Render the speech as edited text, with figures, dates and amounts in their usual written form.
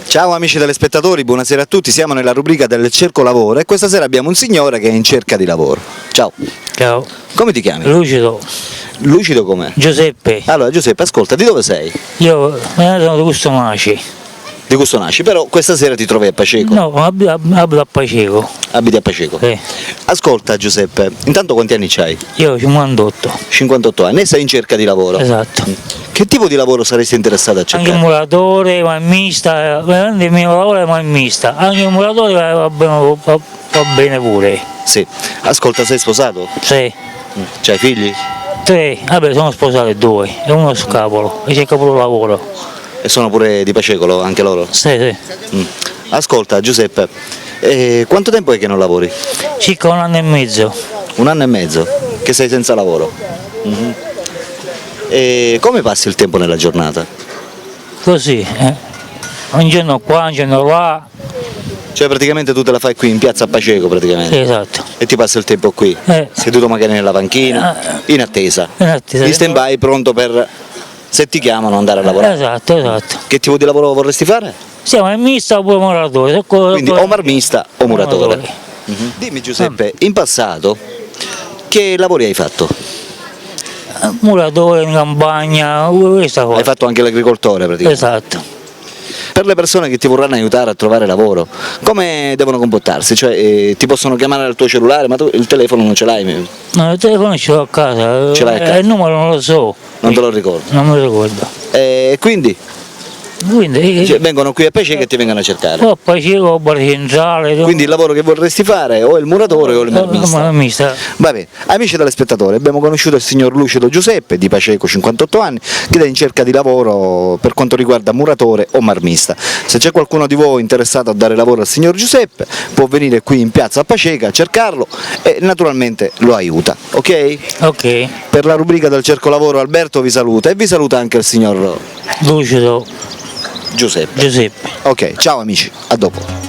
Ciao amici telespettatori, buonasera a tutti, siamo nella rubrica del Cerco Lavoro e questa sera abbiamo un signore che è in cerca di lavoro. Ciao. Ciao. Come ti chiami? Lucido. Lucido com'è? Giuseppe. Allora Giuseppe, ascolta, di dove sei? Io sono di Customaci. Di Custonasci, però questa sera ti trovi a Paceco. No, abito a Paceco. Abiti a Paceco. Ascolta Giuseppe, intanto quanti anni c'hai? Io ho 58. 58 anni e sei in cerca di lavoro. Esatto. Che tipo di lavoro saresti interessato a Anche cercare? muratore, malmista, veramente il mio lavoro è malmista. Anche il muratore va bene pure. Sì. Ascolta, sei sposato? Sì. C'hai figli? 3, vabbè sono sposato 2 e uno scapolo, e cerca pure lavoro. E sono pure di Pacecolo, anche loro? Sì. Ascolta Giuseppe, quanto tempo è che non lavori? Circa 1 anno e mezzo. 1 anno e mezzo che sei senza lavoro. E come passi il tempo nella giornata? Così, un giorno qua, un giorno là. Cioè praticamente tu te la fai qui in piazza a Paceco praticamente? Sì, esatto. E ti passi il tempo qui? Seduto magari nella panchina, in attesa. In stand by pronto per, se ti chiamano, andare a lavorare? Esatto. Che tipo di lavoro vorresti fare? Siamo marmista oppure muratore. Quindi o marmista o muratore. Dimmi Giuseppe, in passato che lavori hai fatto? Muratore in campagna, questa cosa. Hai fatto anche l'agricoltore praticamente? Esatto. Per le persone che ti vorranno aiutare a trovare lavoro, come devono comportarsi? Cioè ti possono chiamare al tuo cellulare, ma tu il telefono non ce l'hai? No, il telefono ce l'ho a casa. Ce l'hai a casa? Il numero non lo so. Non te lo ricordo? Non me lo ricordo. E quindi? Quindi Cioè, vengono qui a Paceco e ti vengono a cercare. o Paceco o Bar Centrale. Quindi il lavoro che vorresti fare o il muratore o il marmista. Va bene, amici telespettatori, abbiamo conosciuto il signor Lucido Giuseppe di Paceco, 58 anni, che è in cerca di lavoro per quanto riguarda muratore o marmista. Se c'è qualcuno di voi interessato a dare lavoro al signor Giuseppe, può venire qui in piazza a Paceco a cercarlo e naturalmente lo aiuta, ok? Ok. Per la rubrica del Cerco Lavoro Alberto vi saluta e vi saluta anche il signor Lucido Giuseppe. Giuseppe. Ok, ciao amici, a dopo.